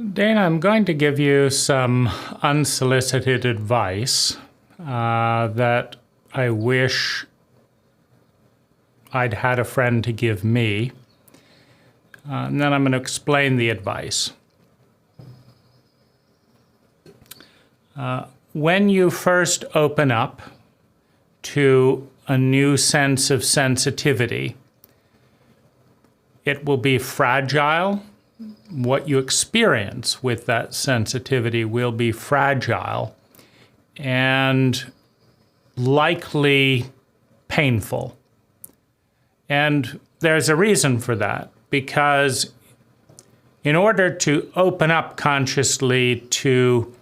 Dana, I'm going to give you some unsolicited advice that I wish I'd had a friend to give me. And then I'm going to explain the advice. When you first open up to a new sense of sensitivity, it will be fragile. What you experience with that sensitivity will be fragile and likely painful. And there's a reason for that, because in order to open up consciously to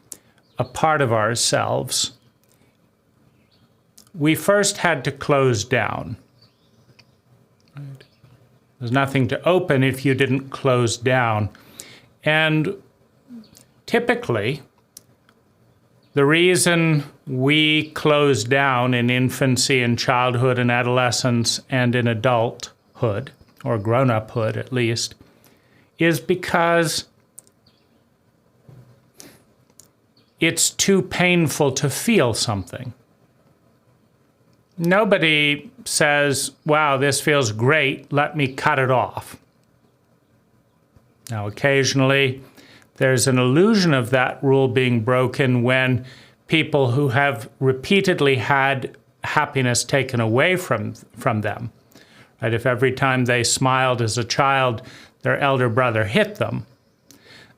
a part of ourselves, we first had to close down. There's nothing to open if you didn't close down. And typically, the reason we close down in infancy and childhood and adolescence and in adulthood, or grown-uphood at least, is because it's too painful to feel something. Nobody says, wow, this feels great, let me cut it off. Now, occasionally, there's an illusion of that rule being broken when people who have repeatedly had happiness taken away from them, right? If every time they smiled as a child, their elder brother hit them,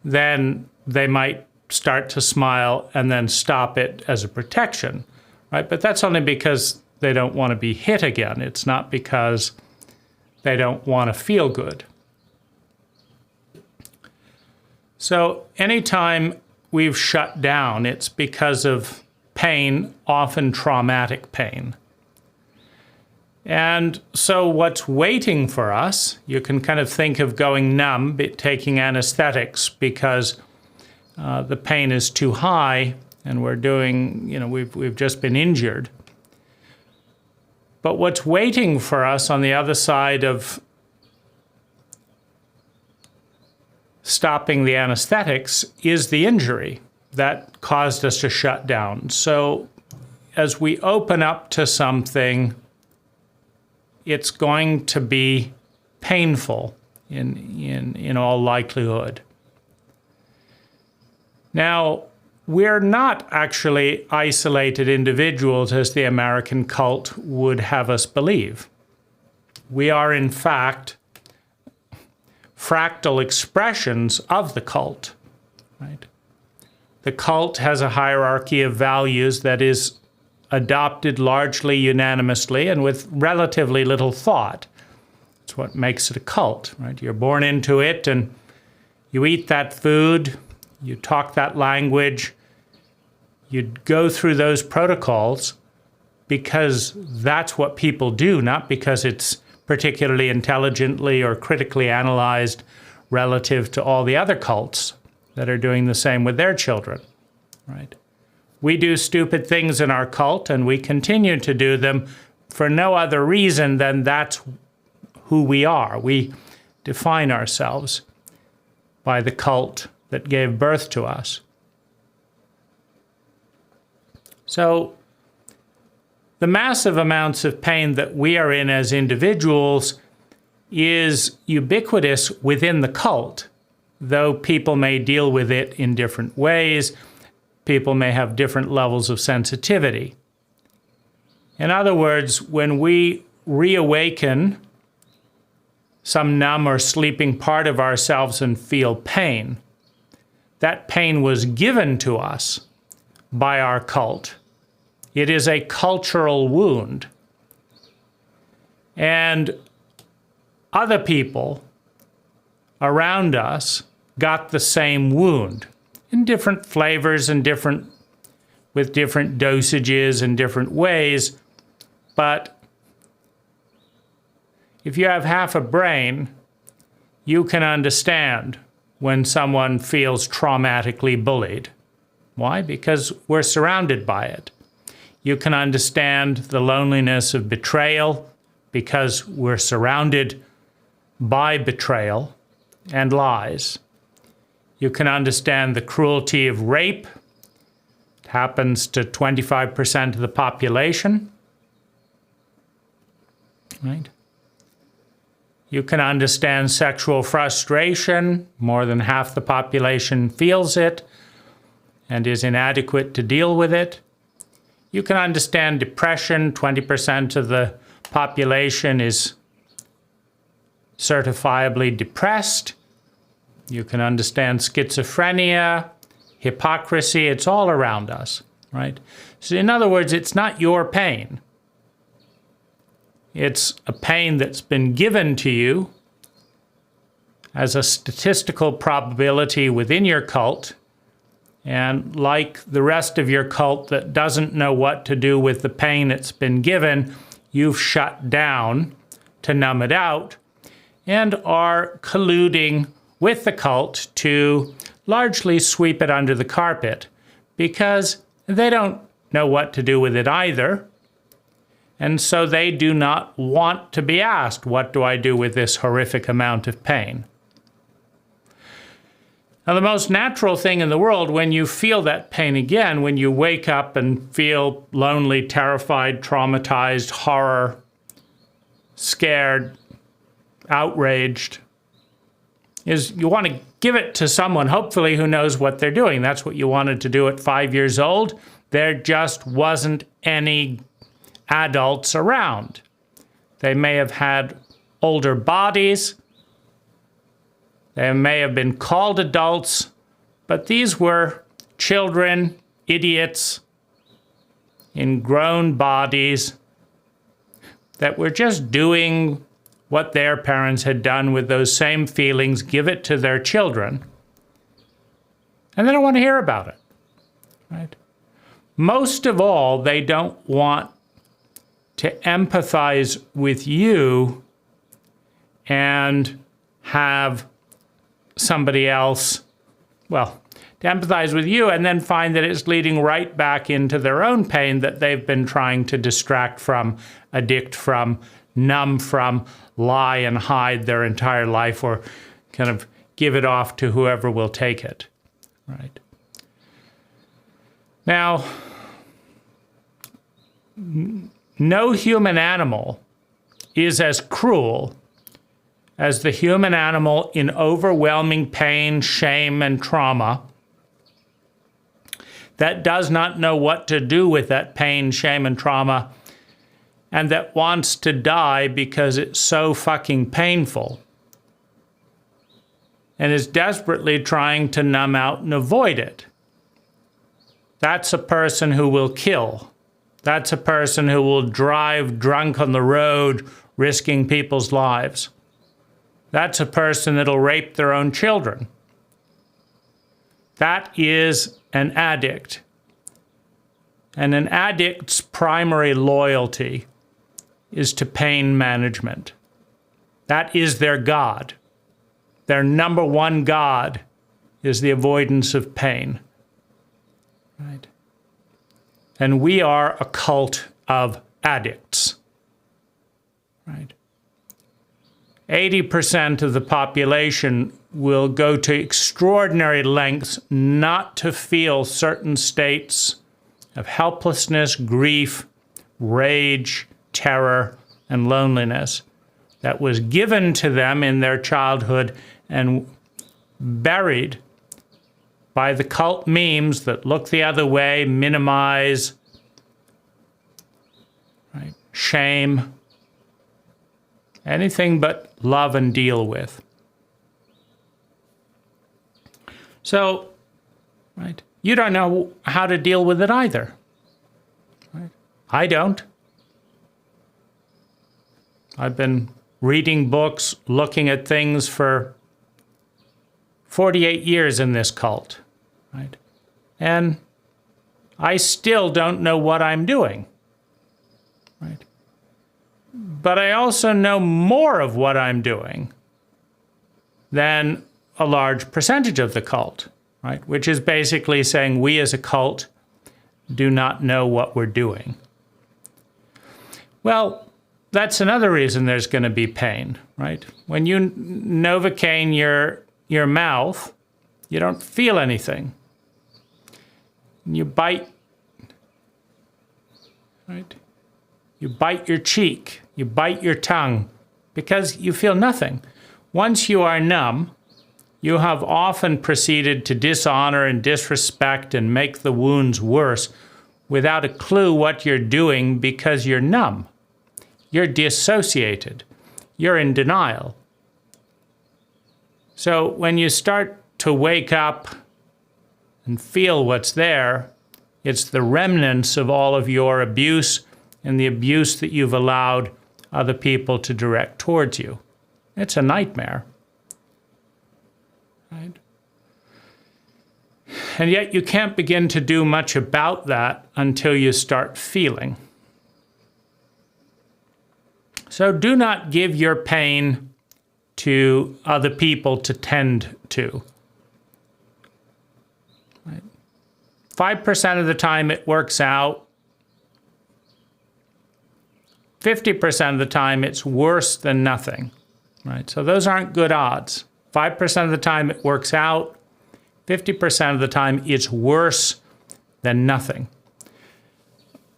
then they might start to smile and then stop it as a protection, right? But that's only because they don't want to be hit again. It's not because they don't want to feel good. So anytime we've shut down, it's because of pain, often traumatic pain. And so what's waiting for us, you can kind of think of going numb, taking anesthetics because the pain is too high and we're doing, we've just been injured. But what's waiting for us on the other side of stopping the anesthetics is the injury that caused us to shut down. So as we open up to something, it's going to be painful in all likelihood. Now, we're not actually isolated individuals as the American cult would have us believe. We are, in fact, fractal expressions of the cult, right? The cult has a hierarchy of values that is adopted largely unanimously and with relatively little thought. It's what makes it a cult, right? You're born into it and you eat that food, you talk that language, you go through those protocols because that's what people do, not because it's particularly intelligently or critically analyzed relative to all the other cults that are doing the same with their children, right? We do stupid things in our cult and we continue to do them for no other reason than that's who we are. We define ourselves by the cult that gave birth to us. So the massive amounts of pain that we are in as individuals is ubiquitous within the cult, though people may deal with it in different ways. People may have different levels of sensitivity. In other words, when we reawaken some numb or sleeping part of ourselves and feel pain, that pain was given to us by our cult. It is a cultural wound. And other people around us got the same wound in different flavors and with different dosages and different ways. But if you have half a brain, you can understand when someone feels traumatically bullied. Why? Because we're surrounded by it. You can understand the loneliness of betrayal because we're surrounded by betrayal and lies. You can understand the cruelty of rape. It happens to 25% of the population. Right? You can understand sexual frustration. More than half the population feels it and is inadequate to deal with it. You can understand depression. 20% of the population is certifiably depressed. You can understand schizophrenia, hypocrisy. It's all around us, right? So in other words, it's not your pain. It's a pain that's been given to you as a statistical probability within your cult. And like the rest of your cult that doesn't know what to do with the pain it's been given, you've shut down to numb it out and are colluding with the cult to largely sweep it under the carpet because they don't know what to do with it either. And so they do not want to be asked, what do I do with this horrific amount of pain? Now, the most natural thing in the world when you feel that pain again, when you wake up and feel lonely, terrified, traumatized, horror, scared, outraged, is you want to give it to someone, hopefully, who knows what they're doing. That's what you wanted to do at 5 years old. There just wasn't any adults around. They may have had older bodies. They may have been called adults, but these were children, idiots, in grown bodies that were just doing what their parents had done with those same feelings, give it to their children, and they don't want to hear about it, right? Most of all, they don't want to empathize with you and have somebody else, well, to empathize with you and then find that it's leading right back into their own pain that they've been trying to distract from, addict from, numb from, lie and hide their entire life, or kind of give it off to whoever will take it, right? Now, no human animal is as cruel as the human animal in overwhelming pain, shame, and trauma that does not know what to do with that pain, shame, and trauma, and that wants to die because it's so fucking painful and is desperately trying to numb out and avoid it. That's a person who will kill. That's a person who will drive drunk on the road, risking people's lives. That's a person that'll rape their own children. That is an addict. And an addict's primary loyalty is to pain management. That is their God. Their number one God is the avoidance of pain. Right? And we are a cult of addicts. Right? 80% of the population will go to extraordinary lengths not to feel certain states of helplessness, grief, rage, terror, and loneliness that was given to them in their childhood and buried by the cult memes that look the other way, minimize, right, shame, anything but love and deal with. So, right, you don't know how to deal with it either. Right? I don't. I've been reading books, looking at things for 48 years in this cult, right? And I still don't know what I'm doing, right? But I also know more of what I'm doing than a large percentage of the cult, right? Which is basically saying we as a cult do not know what we're doing. Well, that's another reason there's going to be pain, right? When you Novocaine your mouth You don't feel anything. You bite, right? You bite your cheek, you bite your tongue, because you feel nothing. Once you are numb, you have often proceeded to dishonor and disrespect and make the wounds worse without a clue what you're doing because you're numb. You're dissociated. You're in denial. So when you start to wake up and feel what's there, it's the remnants of all of your abuse and the abuse that you've allowed other people to direct towards you. It's a nightmare. Right? And yet you can't begin to do much about that until you start feeling. So do not give your pain to other people to tend to. Right? 5% of the time it works out. 50% of the time it's worse than nothing. Right? So those aren't good odds. 5% of the time it works out. 50% of the time it's worse than nothing.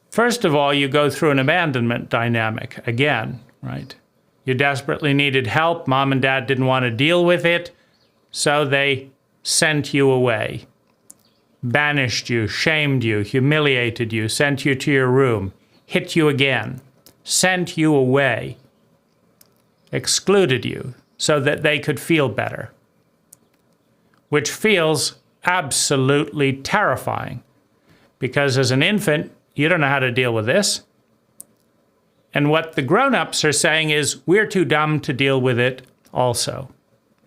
First of all, you go through an abandonment dynamic again, right? You desperately needed help. Mom and dad didn't want to deal with it, so they sent you away, banished you, shamed you, humiliated you, sent you to your room, hit you again, sent you away, excluded you so that they could feel better, which feels absolutely terrifying because as an infant, you don't know how to deal with this. And what the grown-ups are saying is, we're too dumb to deal with it also.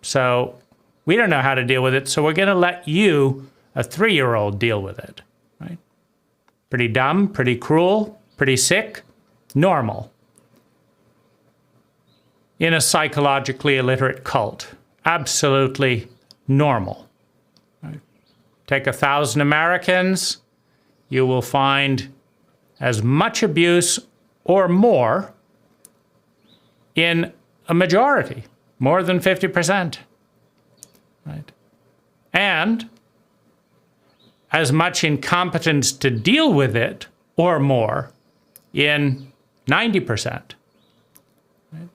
So we don't know how to deal with it, so we're going to let you, a 3-year-old, deal with it. Right? Pretty dumb, pretty cruel, pretty sick, normal. In a psychologically illiterate cult. Absolutely normal. Right? Take 1,000 Americans, you will find as much abuse or more in a majority, more than 50%. Right? And as much incompetence to deal with it or more in 90%. Right?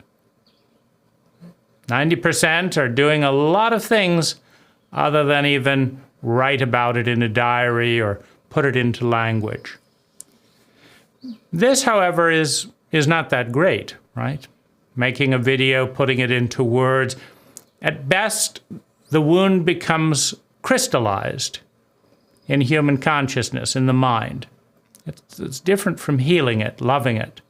90% are doing a lot of things other than even write about it in a diary or put it into language. This, however, is not that great, right? Making a video, putting it into words. At best, the wound becomes crystallized in human consciousness, in the mind. It's different from healing it, loving it.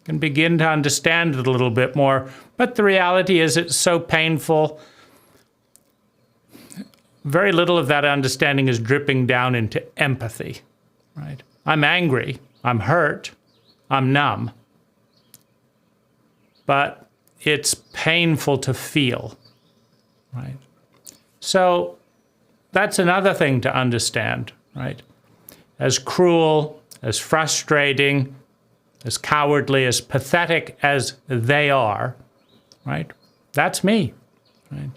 You can begin to understand it a little bit more, but the reality is it's so painful. Very little of that understanding is dripping down into empathy, right? I'm angry, I'm hurt, I'm numb. But it's painful to feel, right? So that's another thing to understand, right? As cruel, as frustrating, as cowardly, as pathetic as they are, right? That's me, right?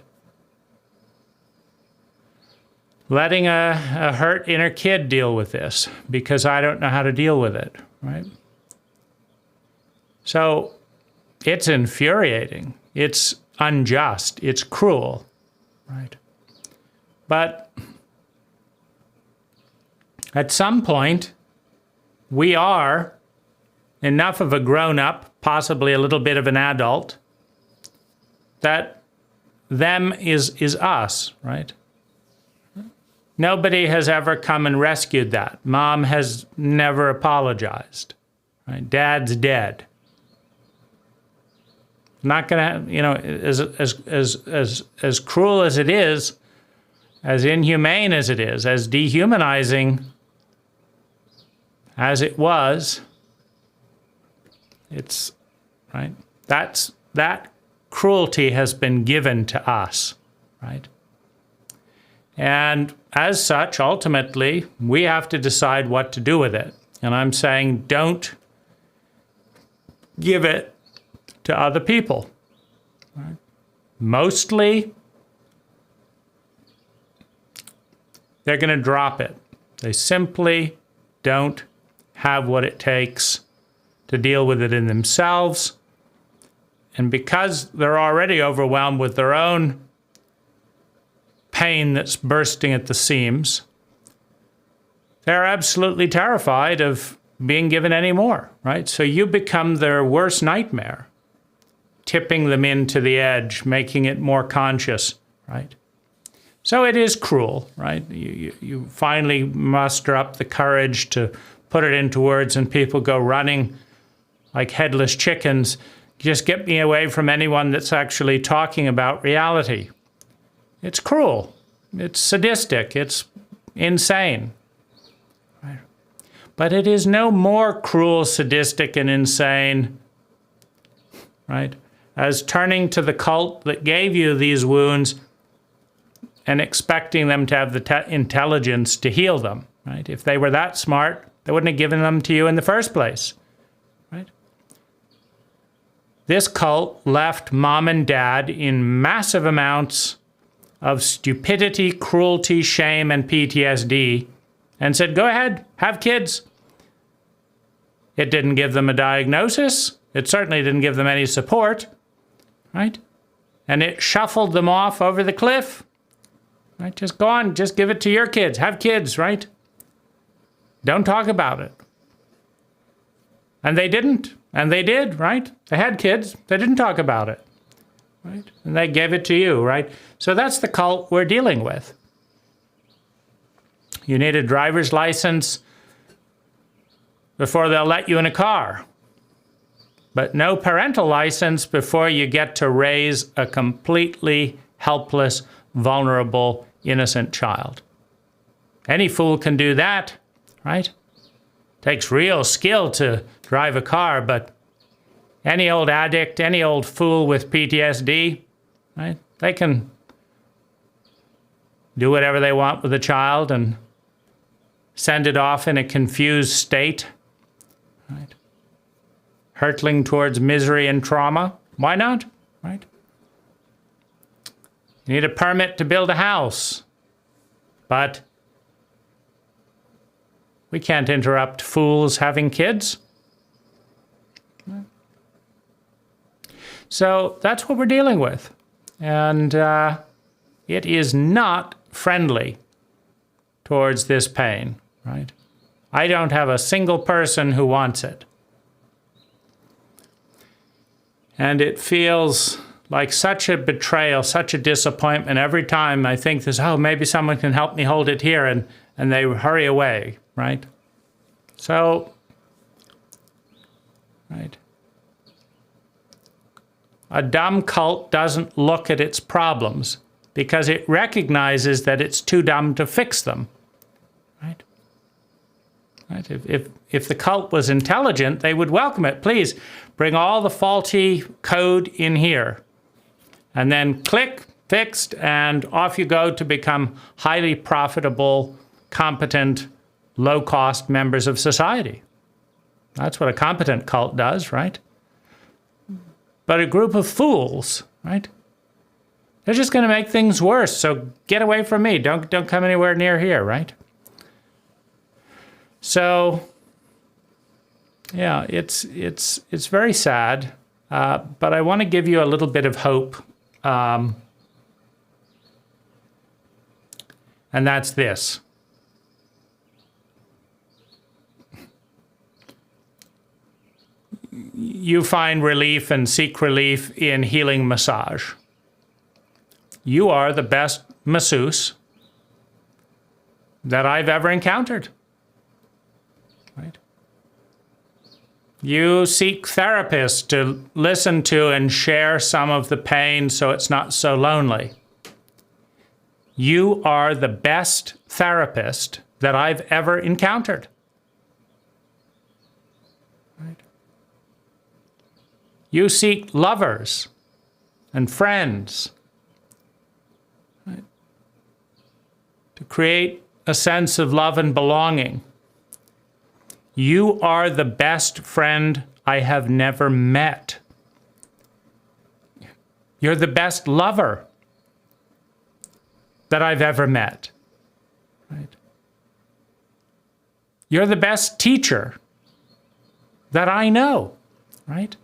Letting a hurt inner kid deal with this because I don't know how to deal with it, right? So it's infuriating, it's unjust, it's cruel, right? But at some point, we are enough of a grown-up, possibly a little bit of an adult, that them is us, right? Nobody has ever come and rescued that. Mom has never apologized. Right? Dad's dead. Not gonna, as cruel as it is, as inhumane as it is, as dehumanizing as it was, it's right. That cruelty has been given to us, right? And as such, ultimately, we have to decide what to do with it. And I'm saying don't give it to other people. Right? Mostly, they're going to drop it. They simply don't have what it takes to deal with it in themselves. And because they're already overwhelmed with their own pain that's bursting at the seams, they're absolutely terrified of being given any more, right? So you become their worst nightmare, tipping them into the edge, making it more conscious, right? So it is cruel, right? You finally muster up the courage to put it into words, and people go running like headless chickens. Just get me away from anyone that's actually talking about reality. It's cruel. It's sadistic. It's insane. Right? But it is no more cruel, sadistic, and insane, right, as turning to the cult that gave you these wounds and expecting them to have the intelligence to heal them, right? If they were that smart, they wouldn't have given them to you in the first place, right? This cult left mom and dad in massive amounts of stupidity, cruelty, shame, and PTSD, and said, go ahead, have kids. It didn't give them a diagnosis. It certainly didn't give them any support, right? And it shuffled them off over the cliff. Right? Just go on, just give it to your kids. Have kids, right? Don't talk about it. And they didn't. And they did, right? They had kids. They didn't talk about it, right? And they gave it to you, right? So that's the cult we're dealing with. You need a driver's license before they'll let you in a car. But no parental license before you get to raise a completely helpless, vulnerable, innocent child. Any fool can do that, right? Takes real skill to drive a car, but any old addict, any old fool with PTSD, right? They can do whatever they want with a child and send it off in a confused state, right? Hurtling towards misery and trauma. Why not, right? You need a permit to build a house, but we can't interrupt fools having kids. So that's what we're dealing with. And it is not friendly towards this pain, right? I don't have a single person who wants it. And it feels like such a betrayal, such a disappointment. Every time I think this, oh, maybe someone can help me hold it here, and they hurry away, right? So, right. A dumb cult doesn't look at its problems because it recognizes that it's too dumb to fix them, right? Right? If the cult was intelligent, they would welcome it. Please bring all the faulty code in here. And then click, fixed, and off you go to become highly profitable, competent, low-cost members of society. That's what a competent cult does, right? But a group of fools, right? They're just going to make things worse, so get away from me. Don't come anywhere near here, right? So, yeah, it's very sad, but I want to give you a little bit of hope. And that's this. You find relief and seek relief in healing massage. You are the best masseuse that I've ever encountered. Right? You seek therapists to listen to and share some of the pain so it's not so lonely. You are the best therapist that I've ever encountered. Right? You seek lovers and friends, right, to create a sense of love and belonging. You are the best friend I have never met. You're the best lover that I've ever met. Right? You're the best teacher that I know, right?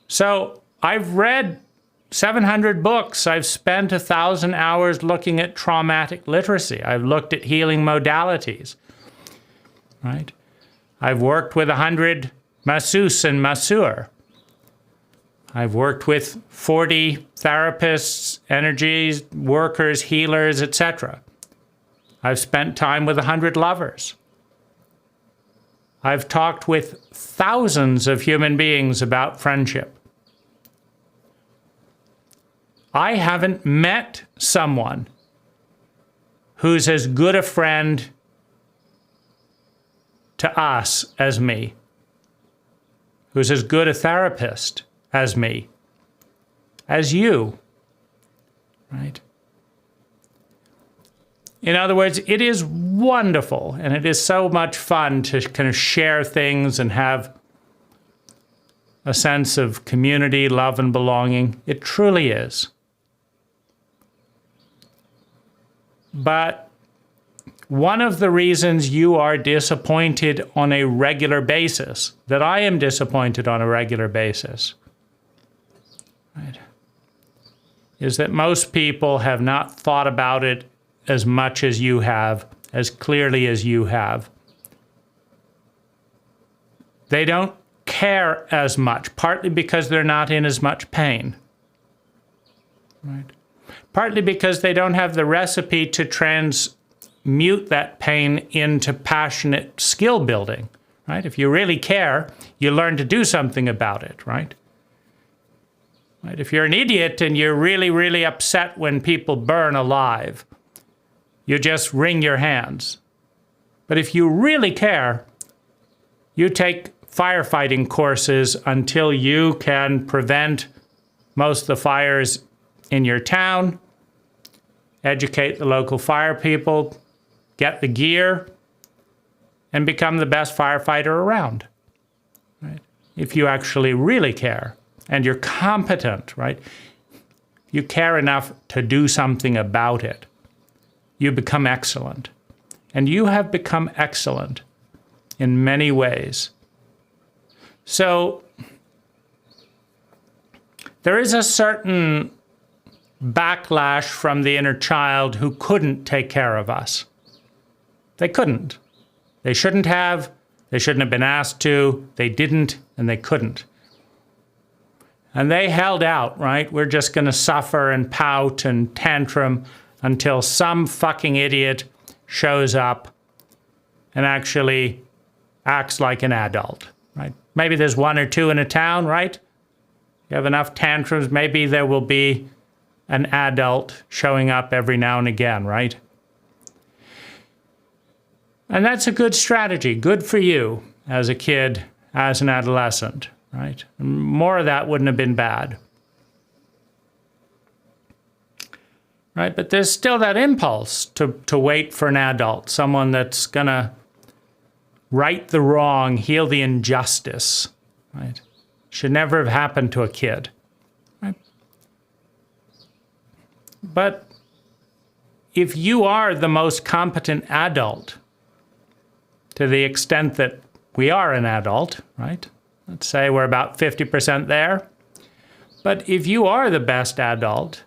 So I've read 700 books. I've spent 1,000 hours looking at traumatic literacy. I've looked at healing modalities, right? I've worked with 100 masseuse and masseur. I've worked with 40 therapists, energy workers, healers, etc. I've spent time with 100 lovers. I've talked with thousands of human beings about friendship. I haven't met someone who's as good a friend to us as me, who's as good a therapist as me, as you, right? In other words, it is wonderful, and it is so much fun to kind of share things and have a sense of community, love, and belonging. It truly is. But one of the reasons you are disappointed on a regular basis, that I am disappointed on a regular basis, right, is that most people have not thought about it as much as you have, as clearly as you have. They don't care as much, partly because they're not in as much pain, right? Partly because they don't have the recipe to transmute that pain into passionate skill building, right? If you really care, you learn to do something about it, right? Right? If you're an idiot and you're really, really upset when people burn alive, you just wring your hands. But if you really care, you take firefighting courses until you can prevent most of the fires in your town, educate the local fire people, get the gear, and become the best firefighter around, right? If you actually really care and you're competent, right? You care enough to do something about it. You become excellent. And you have become excellent in many ways. So there is a certain backlash from the inner child who couldn't take care of us. They couldn't. They shouldn't have. They shouldn't have been asked to. They didn't, and they couldn't. And they held out, right? We're just going to suffer and pout and tantrum until some fucking idiot shows up and actually acts like an adult, right? Maybe there's one or two in a town, right? You have enough tantrums, maybe there will be an adult showing up every now and again, right? And that's a good strategy, good for you as a kid, as an adolescent, right? More of that wouldn't have been bad. Right, but there's still that impulse to wait for an adult, someone that's gonna right the wrong, heal the injustice, right? Should never have happened to a kid, right? But if you are the most competent adult, to the extent that we are an adult, right? Let's say we're about 50% there. But if you are the best adult,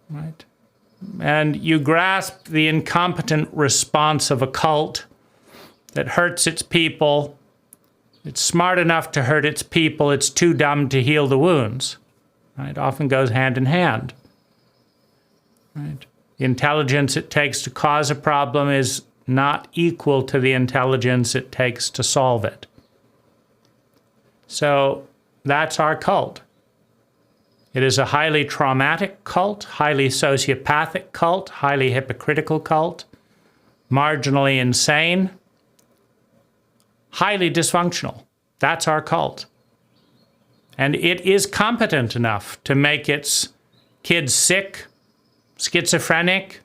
right, and you grasp the incompetent response of a cult that hurts its people, it's smart enough to hurt its people, it's too dumb to heal the wounds, right? It often goes hand in hand, right? The intelligence it takes to cause a problem is not equal to the intelligence it takes to solve it. So that's our cult. It is a highly traumatic cult, highly sociopathic cult, highly hypocritical cult, marginally insane, highly dysfunctional. That's our cult. And it is competent enough to make its kids sick, schizophrenic,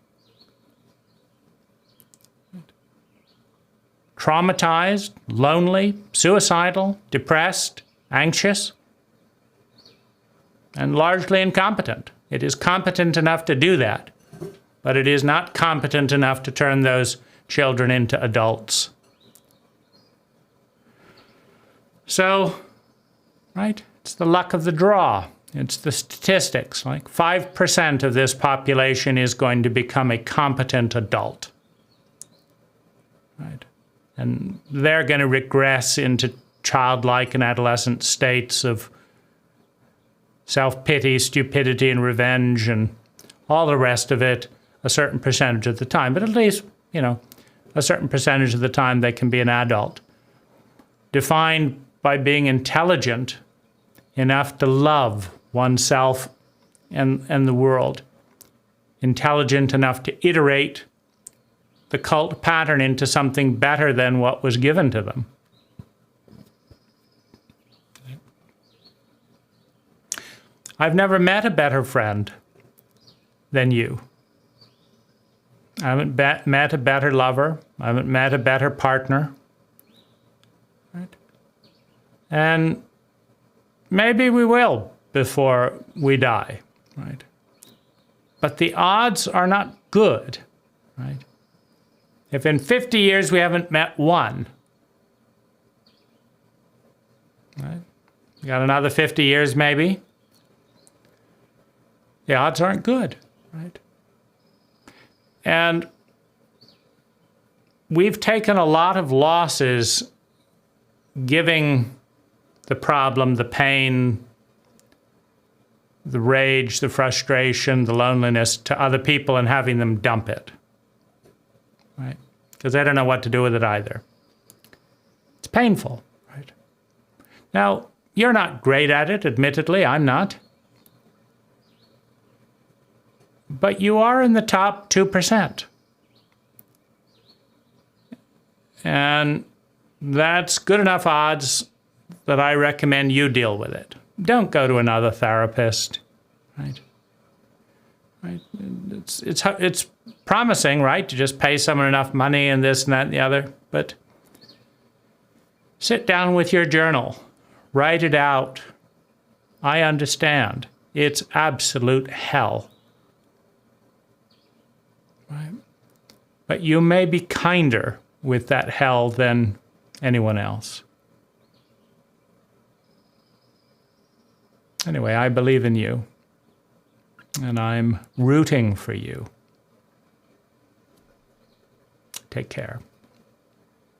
traumatized, lonely, suicidal, depressed, anxious, and largely incompetent. It is competent enough to do that, but it is not competent enough to turn those children into adults. So, right, it's the luck of the draw. It's the statistics. Like 5% of this population is going to become a competent adult. Right? And they're going to regress into childlike and adolescent states of self-pity, stupidity, and revenge, and all the rest of it a certain percentage of the time. But at least, a certain percentage of the time they can be an adult. Defined by being intelligent enough to love oneself and the world. Intelligent enough to iterate the cult pattern into something better than what was given to them. I've never met a better friend than you. I haven't met a better lover. I haven't met a better partner. Right? And maybe we will before we die, right? But the odds are not good, right? If in 50 years we haven't met one, right? You got another 50 years maybe? The odds aren't good, right? And we've taken a lot of losses giving the problem, the pain, the rage, the frustration, the loneliness to other people and having them dump it, right? Because they don't know what to do with it either. It's painful, right? Now, you're not great at it, admittedly, I'm not. But you are in the top 2%. And that's good enough odds that I recommend you deal with it. Don't go to another therapist, right? Right? It's promising, right, to just pay someone enough money and this and that and the other, but sit down with your journal, write it out. I understand. It's absolute hell. Right? But you may be kinder with that hell than anyone else. Anyway, I believe in you, and I'm rooting for you. Take care.